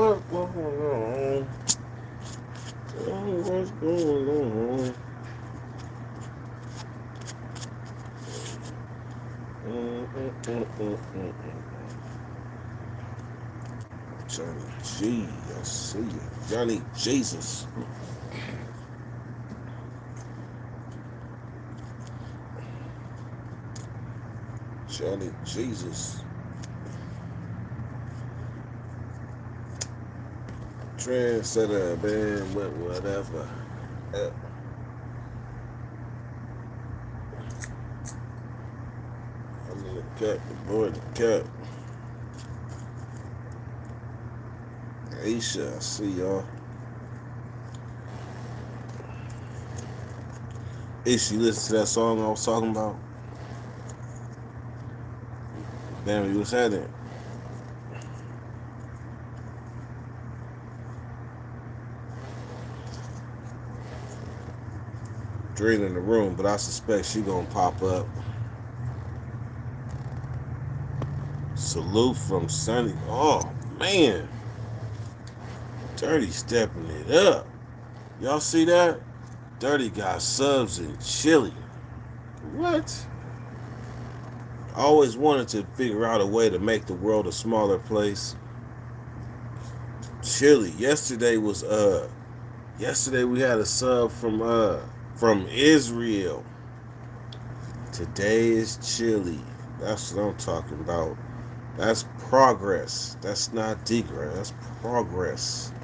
fuck going on? What's going on? Johnny G, I see you. Johnny Jesus. Johnny Jesus. Trendsetter, man, whatever. I'm in the cut, the boy in the cut. Aisha, I see y'all. Aisha, you listen to that song I was talking about? Damn, you was had it. Dream in the room, but I suspect she gonna pop up. Salute from Sunny. Oh man, Dirty stepping it up. Y'all see that? Dirty got subs in Chile. What? I always wanted to figure out a way to make the world a smaller place. Chile. Yesterday we had a sub from Israel. Today is Chile. That's what I'm talking about. That's progress. That's not degress. That's progress.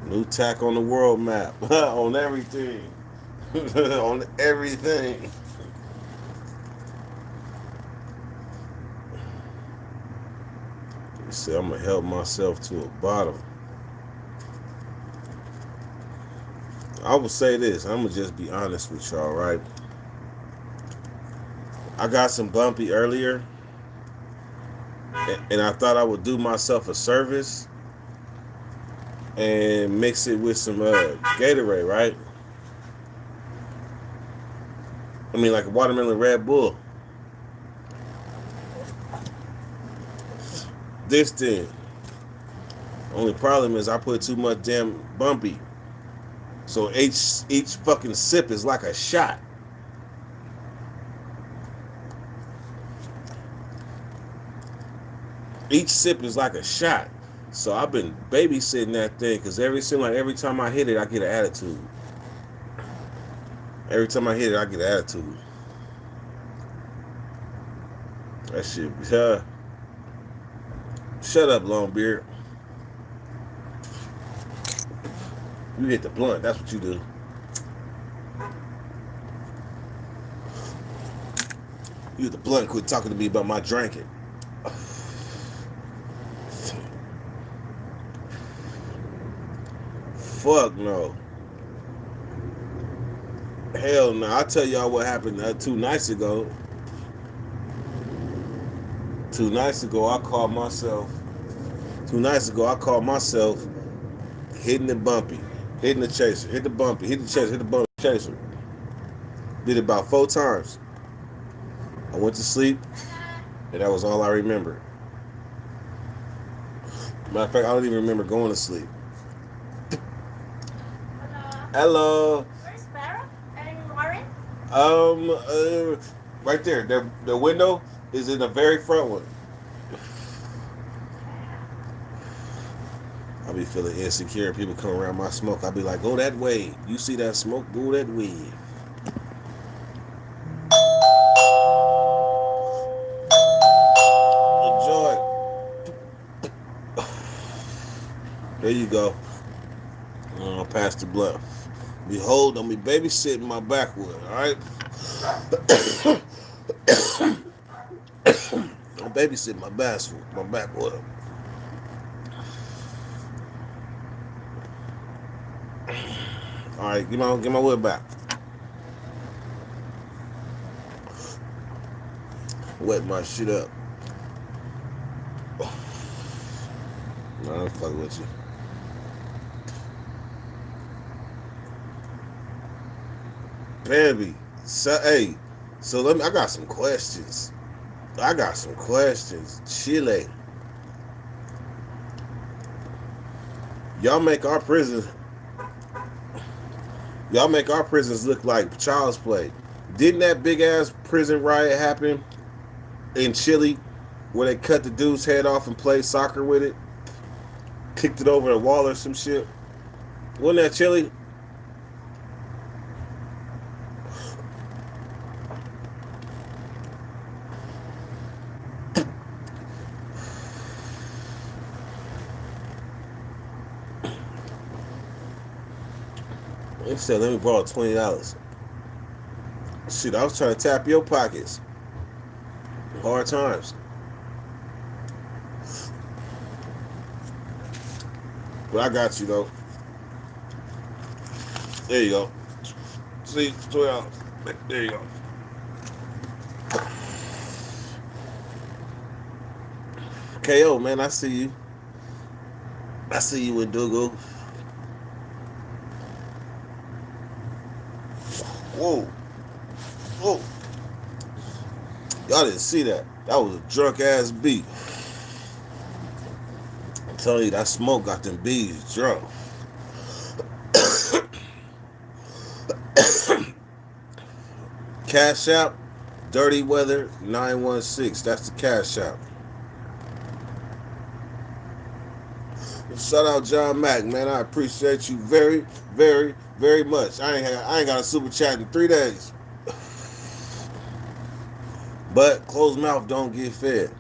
New tack on the world map. On everything. On everything. He said, I'm going to help myself to a bottom. I will say this. I'm going to just be honest with y'all, right? I got some bumpy earlier. And I thought I would do myself a service and mix it with some Gatorade, right? I mean, like a watermelon Red Bull. This thing. Only problem is I put too much damn bumpy. So each fucking sip is like a shot. Each sip is like a shot. So I've been babysitting that thing because every time I hit it, I get an attitude. Every time I hit it, I get an attitude. That shit. Shut up, Longbeard. You hit the blunt. That's what you do. You hit the blunt. Quit talking to me about my drinking. Fuck no. Hell no. I'll tell y'all what happened 2 nights ago. 2 nights ago, I called myself hitting the bumpy, hitting the chaser, hit the bumpy, hit the chaser, hit the bumpy, chaser. Did it about 4 times. I went to sleep, and that was all I remembered. Matter of fact, I don't even remember going to sleep. Hello. Where's Farrah and Warren? Right there. The window is in the very front one. I be feeling insecure. People come around my smoke. I be like, go that way. You see that smoke? Go that way. Enjoy. There you go. I'll pass the bluff. Behold, I'm babysitting my backwood, alright? I'm babysitting my backwood. Alright, get my wood back. Wet my shit up. Nah, I'm fucking with you. Baby, so I got some questions. Chile. Y'all make our prisons y'all make our prisons look like child's play. Didn't that big ass prison riot happen in Chile where they cut the dude's head off and played soccer with it? Kicked it over the wall or some shit? Wasn't that Chile? They said, let me borrow $20. Shit, I was trying to tap your pockets. Hard times. But I got you though. There you go. See, $12. There you go. KO, man, I see you. I see you in Dougal. Whoa. Whoa. Y'all didn't see that. That was a drunk ass beat. I'm telling you, that smoke got them bees drunk. Cash out, Dirty Weather 916. That's the cash out. Shout out John Mack, man. I appreciate you very, very, very much. I ain't got a super chat in 3 days. But closed mouth don't get fed.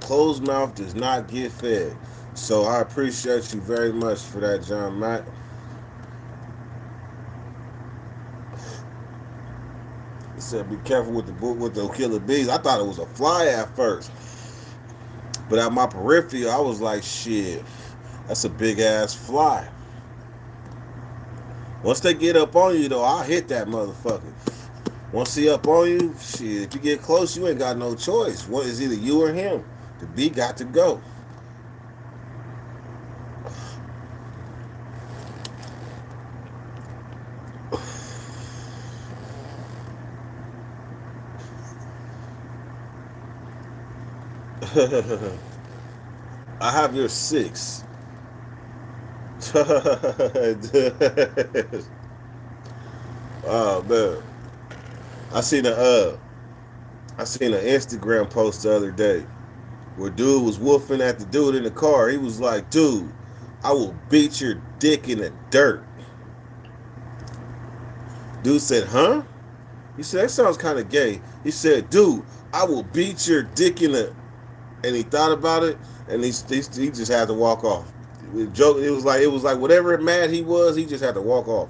Closed mouth does not get fed. So I appreciate you very much for that, John Mack. He said, "Be careful with the killer bees." I thought it was a fly at first, but at my peripheral, I was like, "Shit, that's a big ass fly." Once they get up on you, though, I'll hit that motherfucker. Once he up on you, shit, if you get close, you ain't got no choice. What is either you or him? The bee got to go. I have your 6. Oh man, I seen I seen an Instagram post the other day where dude was woofing at the dude in the car. He was like, "Dude, I will beat your dick in the dirt." Dude said, "Huh?" He said, "That sounds kind of gay." He said, "Dude, I will beat your dick in the," and he thought about it, and he just had to walk off. It was like whatever mad he was, he just had to walk off.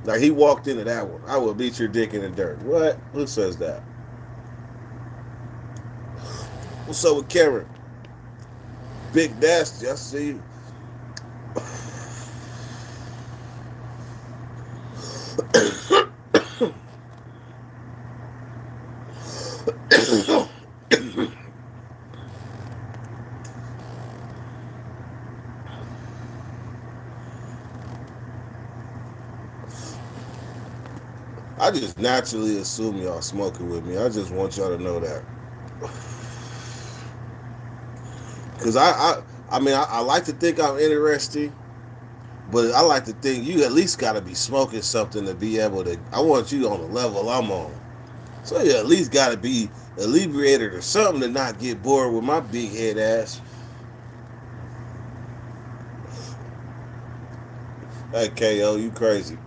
Like he walked into that one. I will beat your dick in the dirt. What? Who says that? What's up with Karen? Big Nasty, I see you. I just naturally assume y'all smoking with me. I just want y'all to know that. Cause I like to think I'm interesting, but I like to think you at least gotta be smoking something to be able to. I want you on the level I'm on. So you at least gotta be alleviated or something to not get bored with my big head ass. Hey KO, you crazy.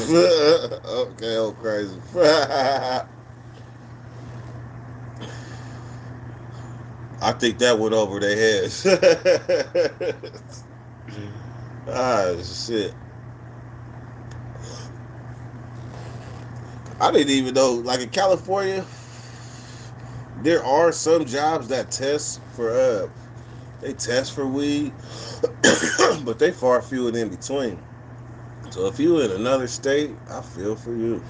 Okay, oh crazy. I think that went over their heads. Ah, shit. I didn't even know, like in California, there are some jobs that test for, they test for weed, but they far few and in between. So if you in another state, I feel for you.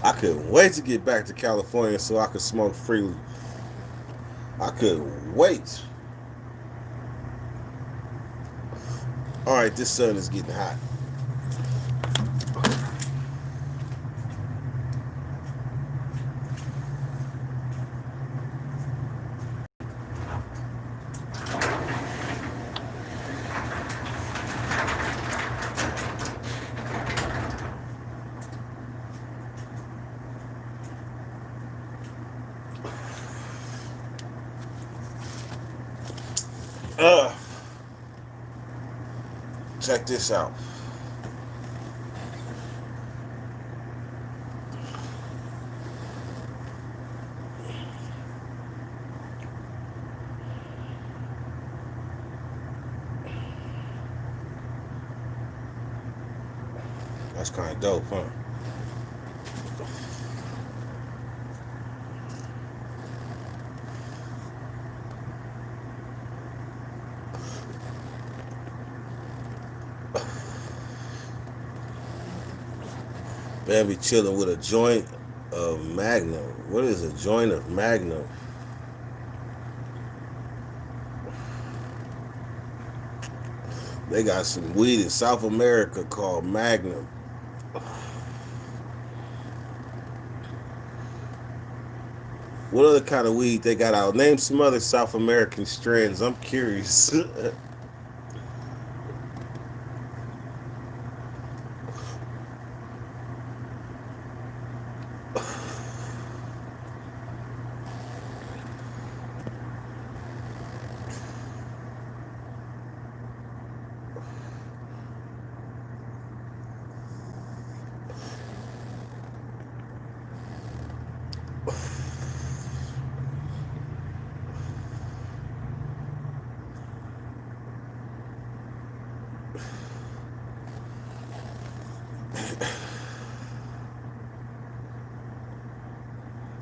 I couldn't wait to get back to California so I could smoke freely. I couldn't wait. All right, this sun is getting hot. Check this out. That's kind of dope, huh? Man, be chilling with a joint of Magnum. What is a joint of Magnum? They got some weed in South America called Magnum. What other kind of weed they got out? Name some other South American strands. I'm curious.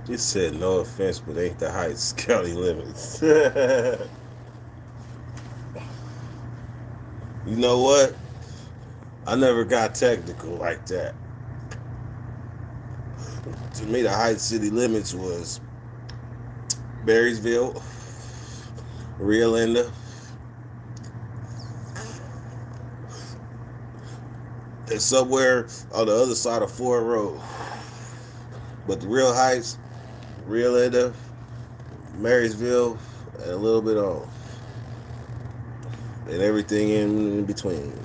You said no offense, but ain't the Heights county limits. You know what? I never got technical like that. To me, the Heights city limits was Marysville, Rio Linda, and somewhere on the other side of Ford Road. But the real Heights, Rio Linda, Marysville, and a little bit on, and everything in between.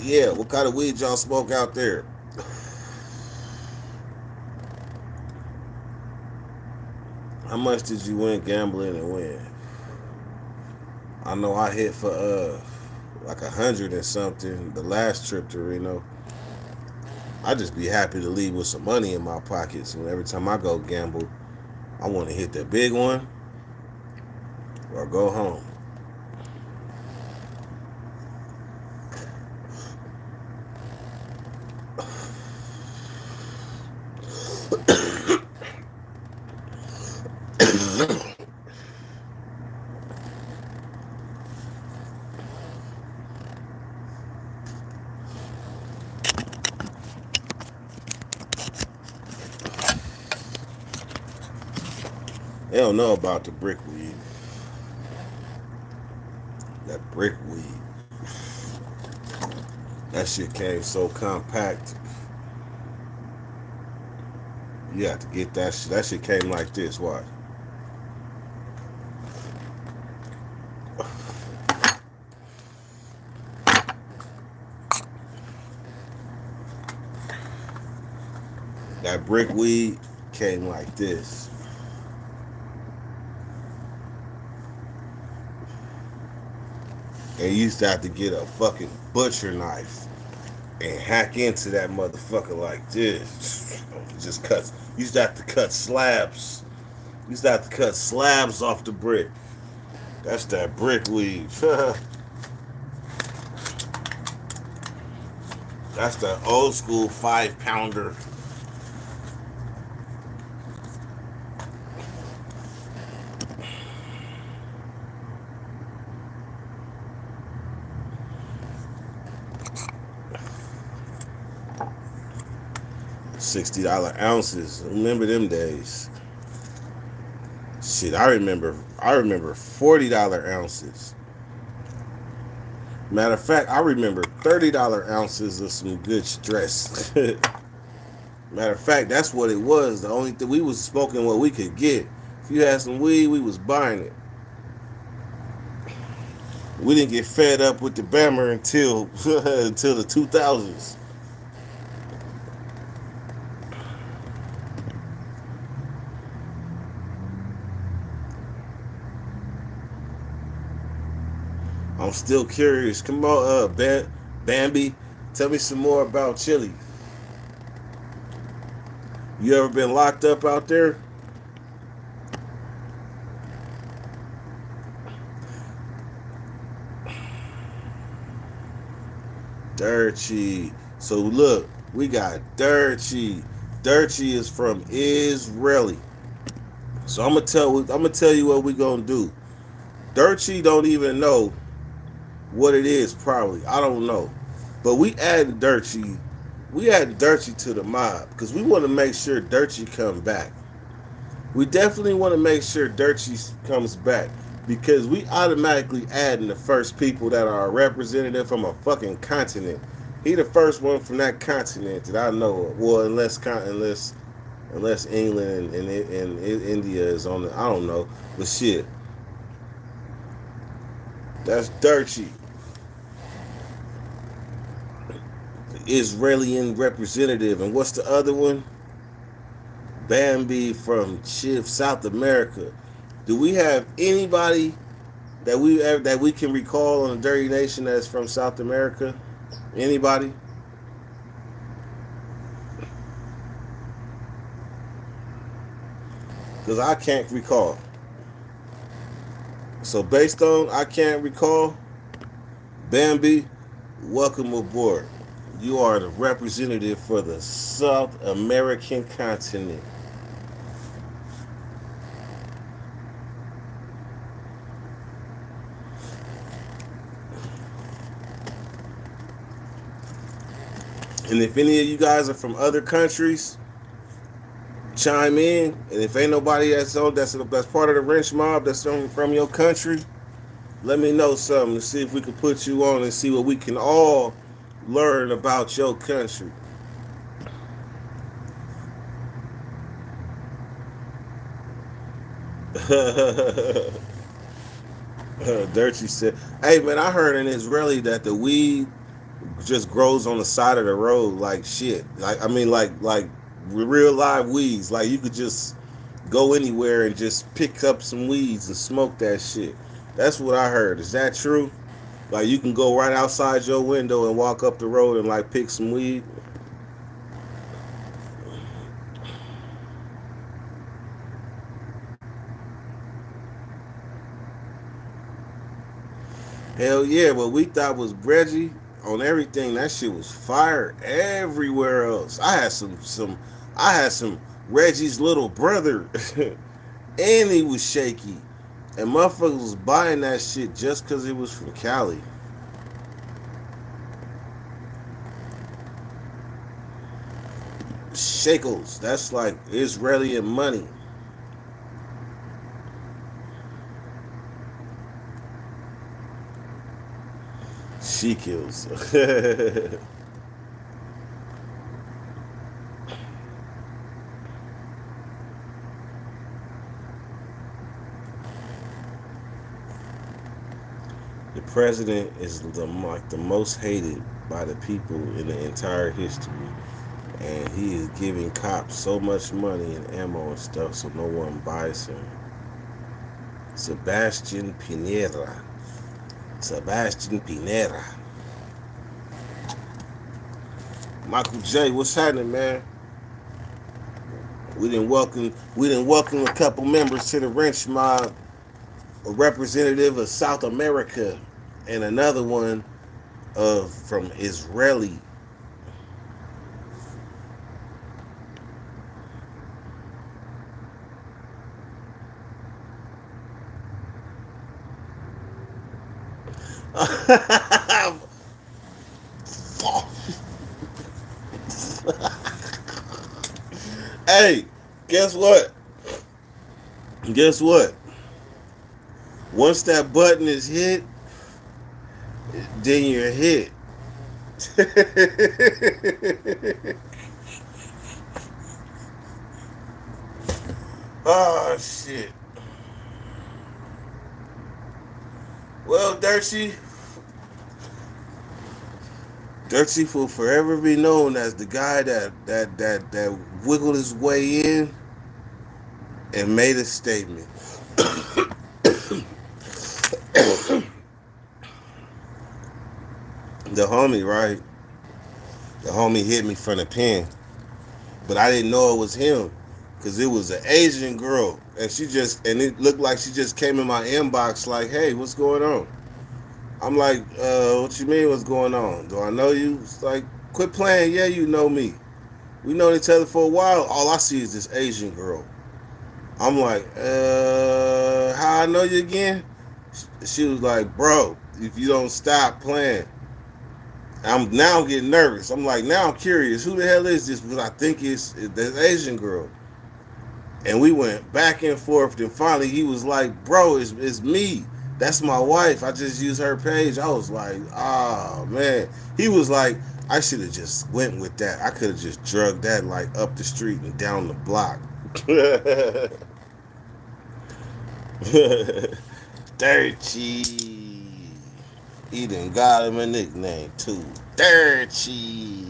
Yeah, what kind of weed y'all smoke out there? How much did you win gambling and win? I know I hit for like 100 and something the last trip to Reno. I just be happy to leave with some money in my pockets. And every time I go gamble, I want to hit the big one or go home. They don't know about the brick weed. That brick weed. That shit came so compact. You have to get that shit. That shit came like this. Watch. That brick weed came like this. And you used to have to get a fucking butcher knife and hack into that motherfucker like this. Just cut. You used to have to cut slabs. You used to have to cut slabs off the brick. That's that brick weed. That's the old school 5-pounder. $60 ounces. Remember them days? Shit, I remember. $40 ounces. Matter of fact, I remember $30 ounces of some good stress. Matter of fact, that's what it was. The only thing we was smoking what we could get. If you had some weed, we was buying it. We didn't get fed up with the Bammer until until the 2000s. I'm still curious. Come on, Bambi, tell me some more about Chile. You ever been locked up out there? Dirty. So look, we got Dirty. Dirty is from Israeli. So I'm gonna tell you what we gonna do. Dirty don't even know what it is. Probably I don't know, but we add Dirty to the mob because we want to make sure Dirty come back. We definitely want to make sure Dirty comes back because we automatically adding the first people that are a representative from a fucking continent. He the first one from that continent that I know of. Well, unless England and India is on the, I don't know, but shit, that's Dirty, the Israeli representative. And what's the other one? Bambi from Chiv, South America. Do we have anybody that we can recall on the Dirty Nation that's from South America? Anybody? Because I can't recall. So based on I can't recall, Bambi, welcome aboard. You are the representative for the South American continent. And if any of you guys are from other countries, chime in. And if ain't nobody that's part of the wrench mob that's from your country, let me know something to see if we can put you on and see what we can all learn about your country. Dirty said, "Hey man, I heard in Israeli that the weed just grows on the side of the road like shit. Like I mean, like real live weeds. Like you could just go anywhere and just pick up some weeds and smoke that shit. That's what I heard. Is that true? Like you can go right outside your window and walk up the road and like pick some weed." Hell yeah, what we thought was Reggie on everything, that shit was fire everywhere else. I had some Reggie's little brother and he was shaky. And motherfuckers was buying that shit just cause it was from Cali. Shekels, that's like Israeli money. Shekels. The president is like the most hated by the people in the entire history, and he is giving cops so much money and ammo and stuff, so no one buys him. Sebastian Pinera. Sebastian Pinera. Michael J, what's happening, man? We didn't welcome a couple members to the wrench mob, a representative of South America, and another one of from Israeli. Hey, guess what? Guess what? Once that button is hit, then you're hit. Oh shit. Well, Dirty will forever be known as the guy that wiggled his way in and made a statement. The homie, right? The homie hit me from the pen, but I didn't know it was him because it was an Asian girl, and it looked like she just came in my inbox like, "Hey, what's going on?" I'm like, "What you mean? What's going on? Do I know you?" It's like, "Quit playing. Yeah, you know me. We known each other for a while. All I see is this Asian girl." I'm like, "How I know you again?" She was like, "Bro, if you don't stop playing." I'm now getting nervous. I'm like, now I'm curious. Who the hell is this? Because I think it's this Asian girl. And we went back and forth. Then finally he was like, "Bro, it's me. That's my wife. I just used her page." I was like, "Oh man." He was like, "I should have just went with that. I could have just drugged that like up the street and down the block." Dirty. He done got him a nickname too. Dirty.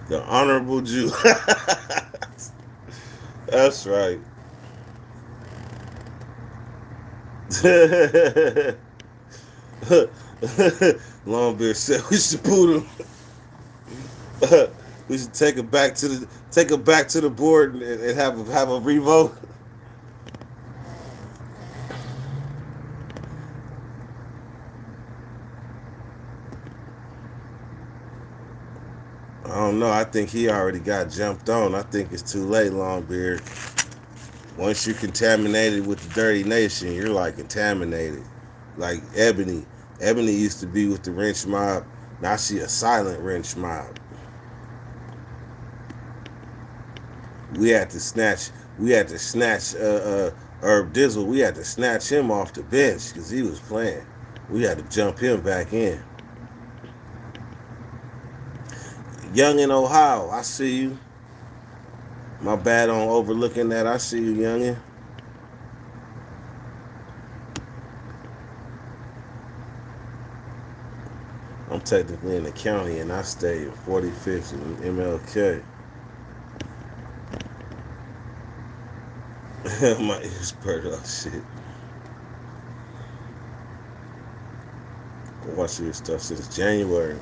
The Honorable Jew. That's right. Longbeard said we should boot him. We should take it back to the board and have a revote. I don't know. I think he already got jumped on. I think it's too late, Longbeard. Once you're contaminated with the dirty nation, you're like contaminated. Like Ebony. Ebony used to be with the wrench mob. Now she a silent wrench mob. We had to snatch. We had to snatch Herb Dizzle. We had to snatch him off the bench because he was playing. We had to jump him back in. Young in Ohio, I see you. My bad on overlooking that. I see you, youngin. I'm technically in the county and I stay in 45th and MLK. My ears burnt up. Shit. I watched your stuff since January.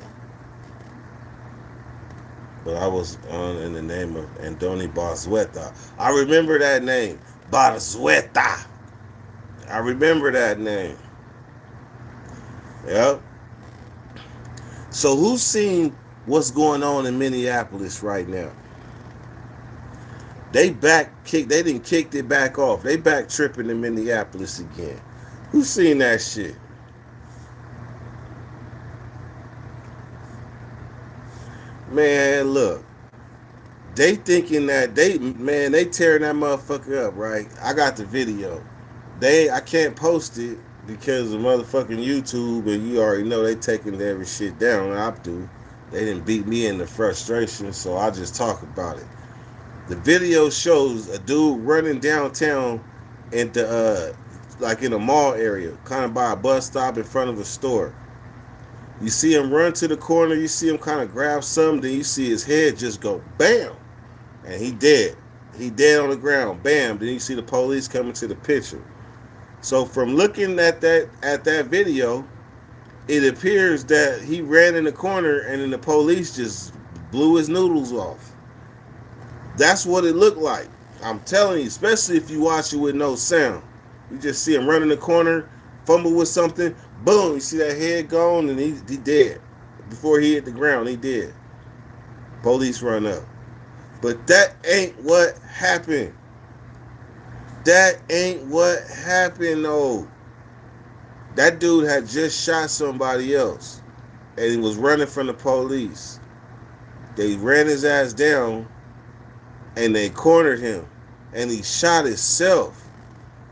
But I was on in the name of Andoni Barzueta. I remember that name. Barzueta. I remember that name. Yep. So who's seen what's going on in Minneapolis right now? They didn't kicked it back off. They back tripping in Minneapolis again. Who's seen that shit? Man, look. They thinking that they tearing that motherfucker up, right? I got the video. I can't post it because of motherfucking YouTube, and you already know they taking every shit down. I do. They didn't beat me into frustration, so I just talk about it. The video shows a dude running downtown into like in a mall area, kind of by a bus stop in front of a store. You see him run to the corner, you see him kind of grab something, then you see his head just go bam, and he dead. He dead on the ground, bam. Then you see the police coming to the picture. So from looking at that video, it appears that he ran in the corner and then the police just blew his noodles off. That's what it looked like. I'm telling you, especially if you watch it with no sound. You just see him run in the corner, fumble with something, boom, you see that head gone, and he dead. Before he hit the ground, he dead. Police run up. But that ain't what happened. That ain't what happened, though. That dude had just shot somebody else, and he was running from the police. They ran his ass down, and they cornered him, and he shot himself.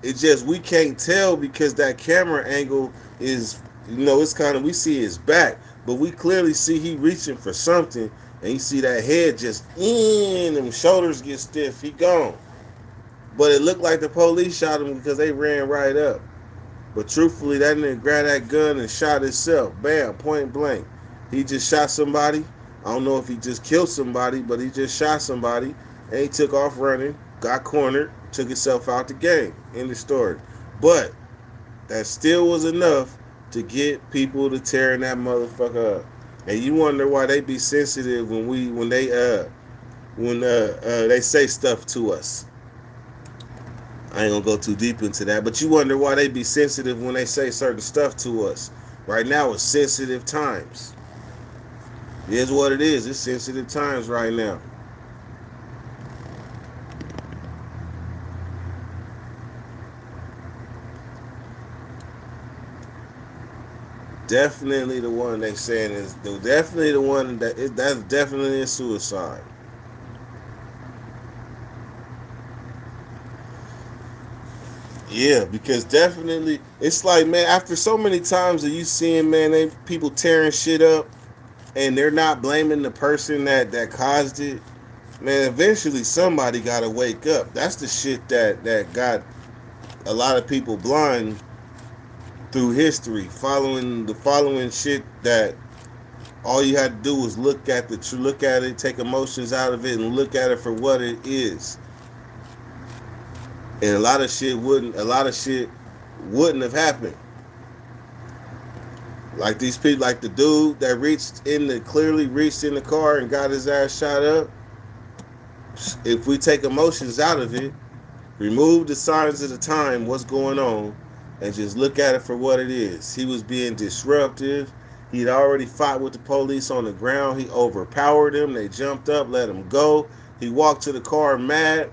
It's just we can't tell because that camera angle is, it's kind of, we see his back, but we clearly see he reaching for something, and you see that head just in, and shoulders get stiff, he gone. But it looked like the police shot him because they ran right up. But truthfully, that nigga grabbed that gun and shot himself. Bam, point blank. He just shot somebody. I don't know if he just killed somebody, but he just shot somebody, and he took off running, got cornered, took himself out the game. End of story. But that still was enough to get people to tearing that motherfucker up. And you wonder why they be sensitive when they say stuff to us. I ain't gonna go too deep into that, but you wonder why they be sensitive when they say certain stuff to us. Right now it's sensitive times. It is what it is. It's sensitive times right now. Definitely the one they saying is definitely the one that's definitely a suicide. Yeah, because definitely it's like, man, after so many times of you seeing, man, they people tearing shit up and they're not blaming the person that caused it, man, eventually somebody gotta wake up. That's the shit that got a lot of people blind through history, following shit that all you had to do was look at it, take emotions out of it, and look at it for what it is. And a lot of shit wouldn't have happened. Like these people, like the dude that clearly reached in the car and got his ass shot up. If we take emotions out of it, remove the signs of the time, what's going on, and just look at it for what it is. He was being disruptive. He'd already fought with the police on the ground. He overpowered them. They jumped up, let him go. He walked to the car mad.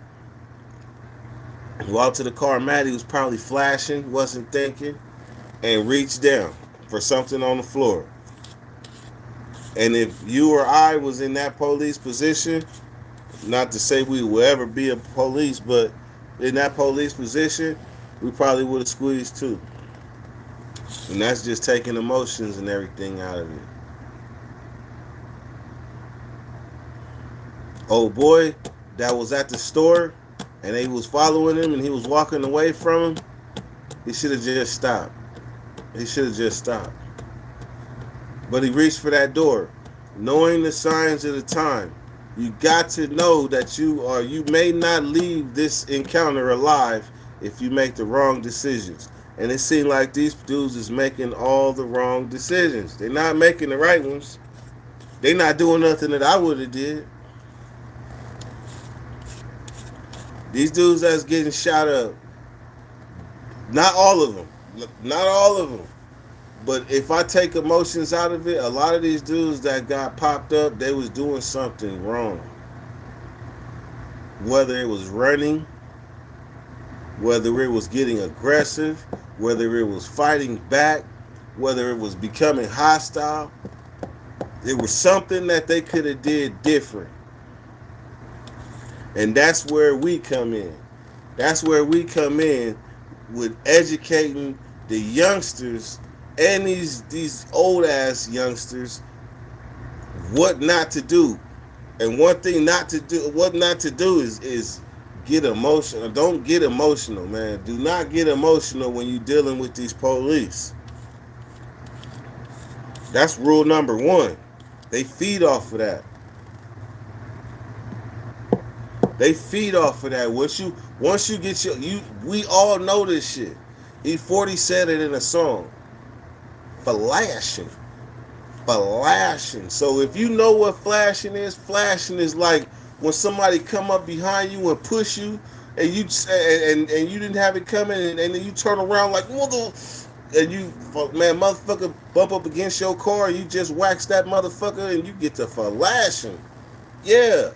He walked to the car mad. He was probably flashing, wasn't thinking, and reached down for something on the floor. And if you or I was in that police position, not to say we will ever be a police, but in that police position, we probably would have squeezed too. And that's just taking emotions and everything out of it. Old boy that was at the store and they was following him and he was walking away from him, he should have just stopped. He should have just stopped. But he reached for that door, knowing the signs of the time. You got to know that you may not leave this encounter alive if you make the wrong decisions. And it seemed like these dudes is making all the wrong decisions. They're not making the right ones. They're not doing nothing that I would have did. These dudes that's getting shot up, not all of them, not all of them. But if I take emotions out of it, a lot of these dudes that got popped up, they was doing something wrong. Whether it was running, whether it was getting aggressive, whether it was fighting back, whether it was becoming hostile, it was something that they could have did different. And that's where we come in. That's where we come in with educating the youngsters and these old ass youngsters what not to do. And one thing what not to do is get emotional. Don't get emotional, man. Do not get emotional when you're dealing with these police. That's rule number one. They feed off of that. They feed off of that. Once you get we all know this shit. E40 said it in a song. Flashing. Flashing. So if you know what flashing is like when somebody come up behind you and push you and you didn't have it coming and then you turn around like mother and you man motherfucker bump up against your car and you just wax that motherfucker and you get to flashing. Yeah.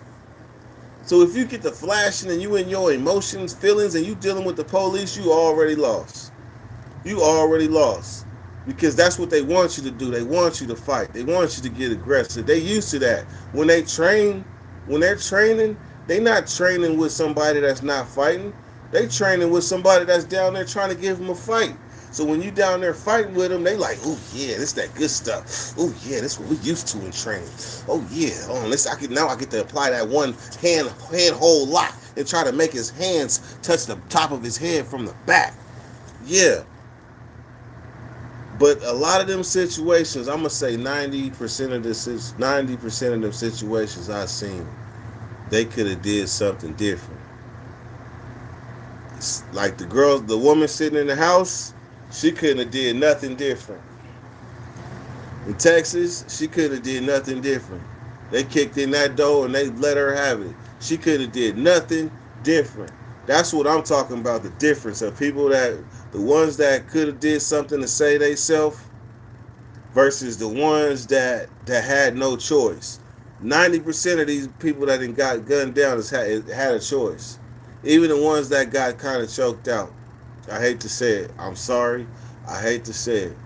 So if you get to flashing and you in your emotions, feelings, and you dealing with the police, you already lost. You already lost. Because that's what they want you to do. They want you to fight. They want you to get aggressive. They used to that. When they're training, they not training with somebody that's not fighting. They training with somebody that's down there trying to give them a fight. So when you down there fighting with them, they like, oh yeah, this that good stuff. Oh yeah, this what we used to in training. Oh yeah, now I get to apply that one hand hold lock and try to make his hands touch the top of his head from the back. Yeah. But a lot of them situations, I'm gonna say 90% of them situations I've seen, they could have did something different. Like the woman sitting in the house, she couldn't have did nothing different. In Texas, she could have did nothing different. They kicked in that door and they let her have it. She could have did nothing different. That's what I'm talking about. The difference of people that the ones that could have did something to save themselves versus the ones that had no choice. 90% of these people that got gunned down had a choice. Even the ones that got kind of choked out. I hate to say it. I'm sorry. I hate to say it.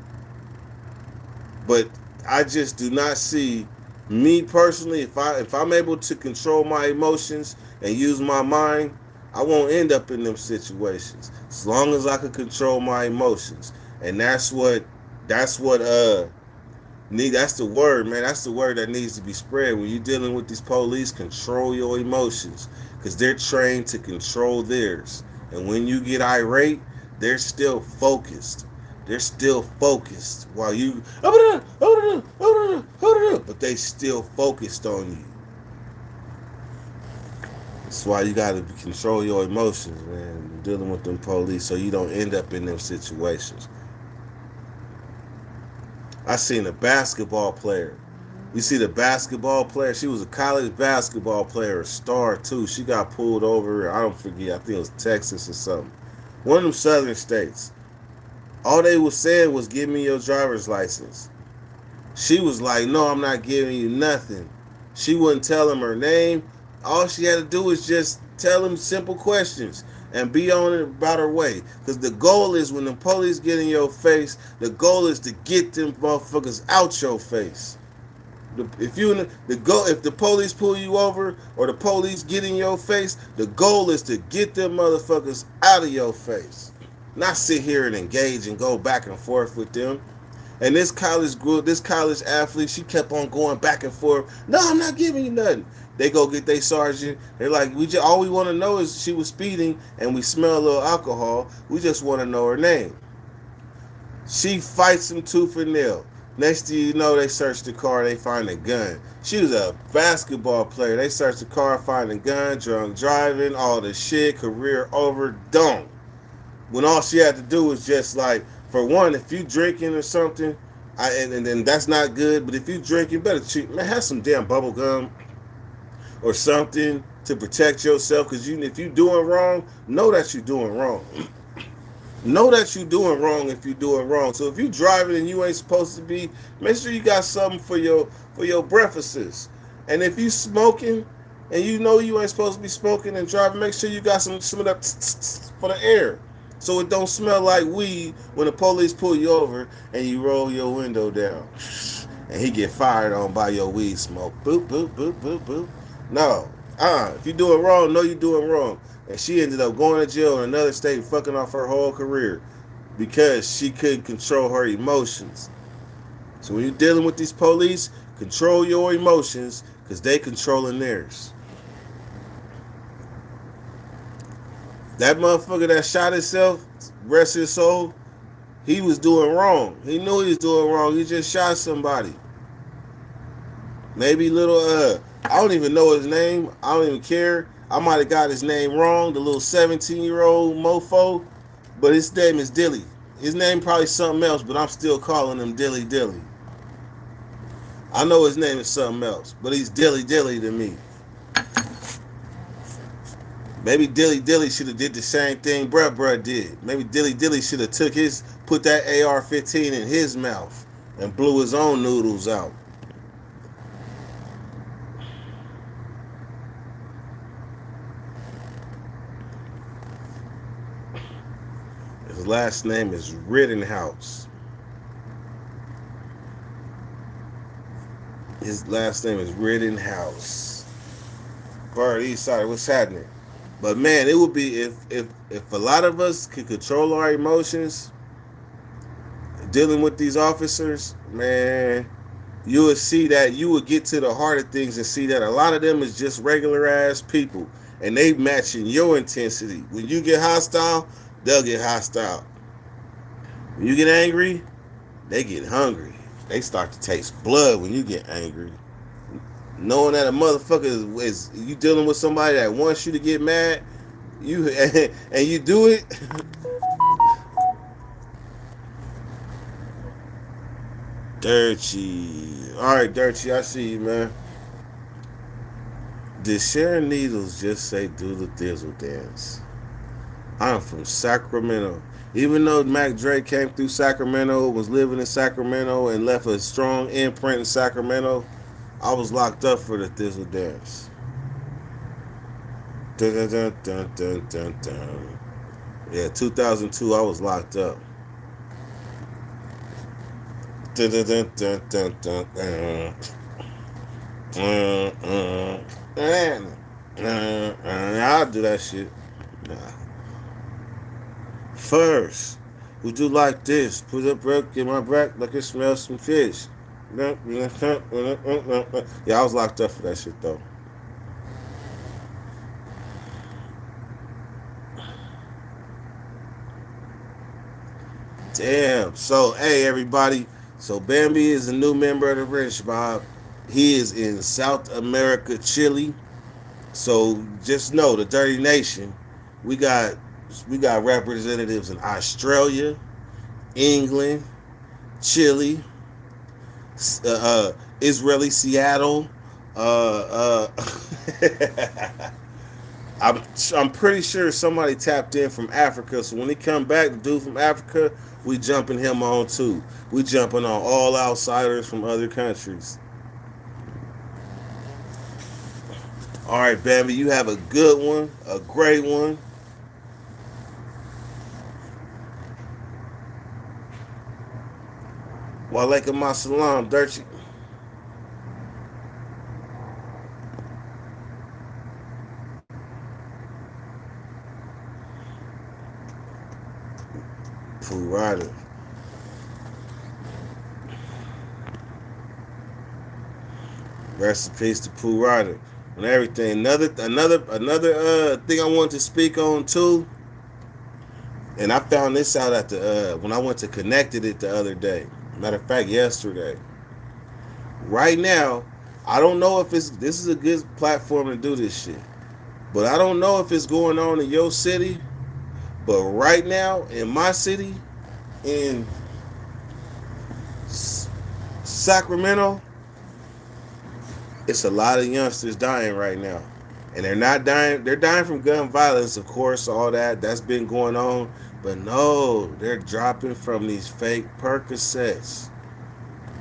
But I just do not see me personally. If I'm able to control my emotions and use my mind, I won't end up in them situations as long as I can control my emotions. And that's the word, man. That's the word that needs to be spread when you're dealing with these police. Control your emotions because they're trained to control theirs. And when you get irate, they're still focused. They're still focused while you, but they still focused on you. That's why you gotta control your emotions, man. Dealing with them police, so you don't end up in them situations. I seen a basketball player. You see the basketball player? She was a college basketball player, a star too. She got pulled over. I don't forget. I think it was Texas or something. One of them southern states. All they was saying was, "Give me your driver's license." She was like, "No, I'm not giving you nothing." She wouldn't tell him her name. All she had to do was just tell him simple questions and be on it about her way. Because the goal is when the police get in your face, the goal is to get them motherfuckers out your face. If the police pull you over or the police get in your face, the goal is to get them motherfuckers out of your face. Not sit here and engage and go back and forth with them. And this college athlete, she kept on going back and forth. No, I'm not giving you nothing. They go get their sergeant. They're like, all we want to know is she was speeding and we smell a little alcohol. We just want to know her name. She fights him tooth and nail. Next thing you know, they search the car. They find a gun. She was a basketball player. They search the car, find a gun, drunk driving, all the shit, career over, done. When all she had to do was just like, for one, if you drinking or something, and then that's not good. But if you drink, you better have some damn bubble gum or something to protect yourself. Because if you doing wrong, know that you're doing wrong. Know that you're doing wrong if you're doing wrong. So if you driving and you ain't supposed to be, make sure you got something for your breakfasts. And if you smoking and you know you ain't supposed to be smoking and driving, make sure you got some of that for the air. So it don't smell like weed when the police pull you over and you roll your window down. And he get fired on by your weed smoke. Boop, boop, boop, boop, boop. No. If you doing wrong, know you doing wrong. And she ended up going to jail in another state, fucking off her whole career because she couldn't control her emotions. So when you're dealing with these police, control your emotions because they controlling theirs. That motherfucker that shot himself, rest his soul, he was doing wrong. He knew he was doing wrong. He just shot somebody. Maybe I don't even know his name. I don't even care. I might have got his name wrong, the little 17-year-old mofo, but his name is Dilly. His name probably something else, but I'm still calling him Dilly Dilly. I know his name is something else, but he's Dilly Dilly to me. Maybe Dilly Dilly should have did the same thing Bruh did. Maybe Dilly Dilly should have put that AR-15 in his mouth and blew his own noodles out. His last name is Rittenhouse. His last name is Rittenhouse. Bar East Side, what's happening? But man, it would be if a lot of us could control our emotions dealing with these officers, man, you would see that you would get to the heart of things and see that a lot of them is just regular ass people and they matching your intensity. When you get hostile, they'll get hostile. When you get angry, they get hungry. They start to taste blood when you get angry. Knowing that a motherfucker is you dealing with somebody that wants you to get mad, you and you do it. Dirty. All right, Dirty. I see you, man. Did Sharon Needles just say do the thizzle dance? I'm from Sacramento. Even though Mac Dre came through Sacramento, was living in Sacramento, and left a strong imprint in Sacramento, I was locked up for the thizzle dance. Dun, dun, dun, dun, dun, dun, dun. Yeah, 2002, I was locked up. Dun, dun, dun, dun, dun, dun, dun. I'll do that shit. Nah. First, would you like this? Put a brick in my back like it smells some fish. Yeah, I was locked up for that shit though. Damn. So, hey everybody. So Bambi is a new member of the Rich Mob. He is in South America, Chile. So just know the Dirty Nation. We got we got representatives in Australia, England, Chile, uh, uh, Israeli Seattle. I'm I'm pretty sure somebody tapped in from Africa. So when he come back, the dude from Africa, we jumping him on too. We jumping on all outsiders from other countries. All right, Bambi, you have a good one, a great one. Walaikum assalam, Dirty. Pooh Rider. Rest in peace to Pooh Rider and everything. Another thing I wanted to speak on too, and I found this out at the when I went to connected it the other day. Matter of fact, yesterday. Right now, I don't know if it's this is a good platform to do this shit, but I don't know if it's going on in your city. But right now, in my city, in Sacramento, it's a lot of youngsters dying right now. And they're not dying, they're dying from gun violence, of course, all that's been going on. But no, they're dropping from these fake Percocets.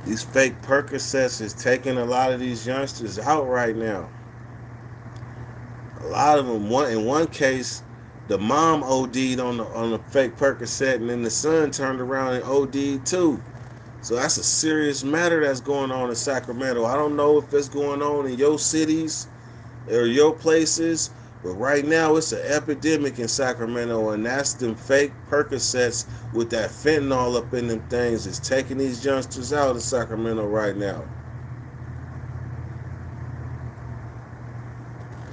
These fake Percocets is taking a lot of these youngsters out right now. A lot of them, in one case, the mom OD'd on the fake Percocet, and then the son turned around and OD'd too. So that's a serious matter that's going on in Sacramento. I don't know if it's going on in your cities or your places, but right now it's an epidemic in Sacramento, and that's them fake Percocets with that fentanyl up in them things. It's taking these youngsters out of Sacramento right now.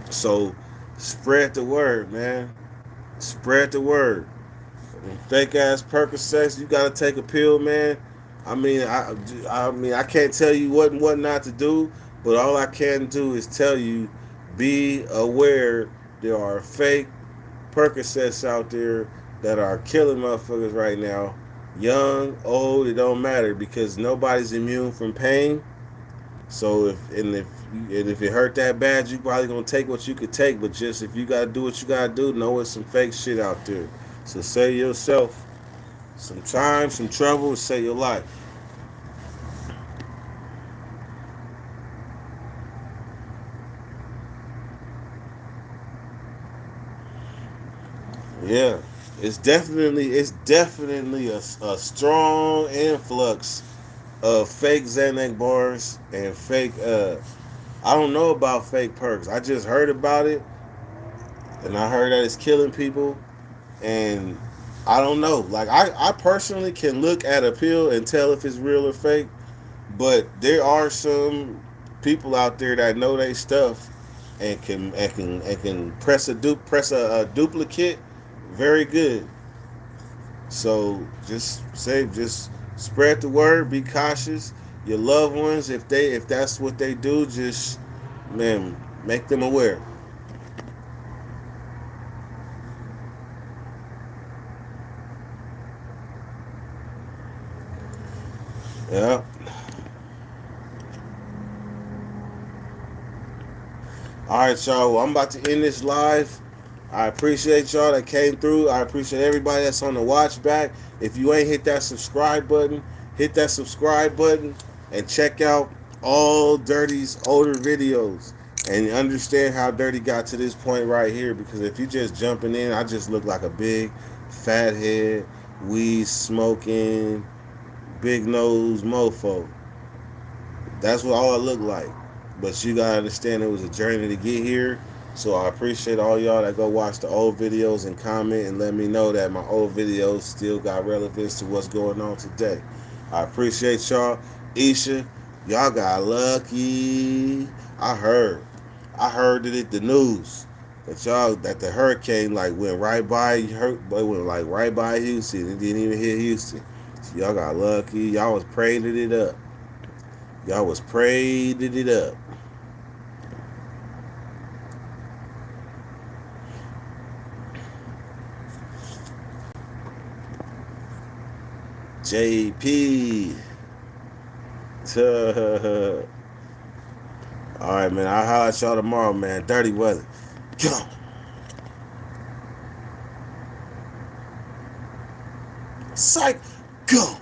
So spread the word, man. Spread the word. Fake ass Percocets, you gotta take a pill, man. I can't tell you what and what not to do, but all I can do is tell you, be aware there are fake Percocets out there that are killing motherfuckers right now. Young, old, it don't matter because nobody's immune from pain. So if it hurt that bad, you probably gonna take what you could take. But just if you gotta do what you gotta do, know it's some fake shit out there. So save yourself some time, some trouble, and save your life. Yeah, it's definitely a strong influx of fake Xanax bars and fake. I don't know about fake perks. I just heard about it, and I heard that it's killing people. And I don't know. Like I personally can look at a pill and tell if it's real or fake. But there are some people out there that know their stuff and can press a duplicate very good. So just spread the word. Be cautious. Your loved ones, if that's what they do, just man make them aware. Yeah. All right, y'all. Well, I'm about to end this live. I appreciate y'all that came through. I appreciate everybody that's on the watch back. If you ain't hit that subscribe button, hit that subscribe button and check out all Dirty's older videos and understand how Dirty got to this point right here. Because if you just jumping in, I just look like a big fat head, weed smoking, big nose mofo. That's what all I look like. But you gotta understand it was a journey to get here. So I appreciate all y'all that go watch the old videos and comment and let me know that my old videos still got relevance to what's going on today. I appreciate y'all. Isha, y'all got lucky. I heard. I heard it at the news that the hurricane like went right by went like right by Houston. It didn't even hit Houston. So y'all got lucky. Y'all was praying it up. Y'all was prayed it up. JP. All right, man. I'll holler at y'all tomorrow, man. Dirty weather. Go. Psych. Go.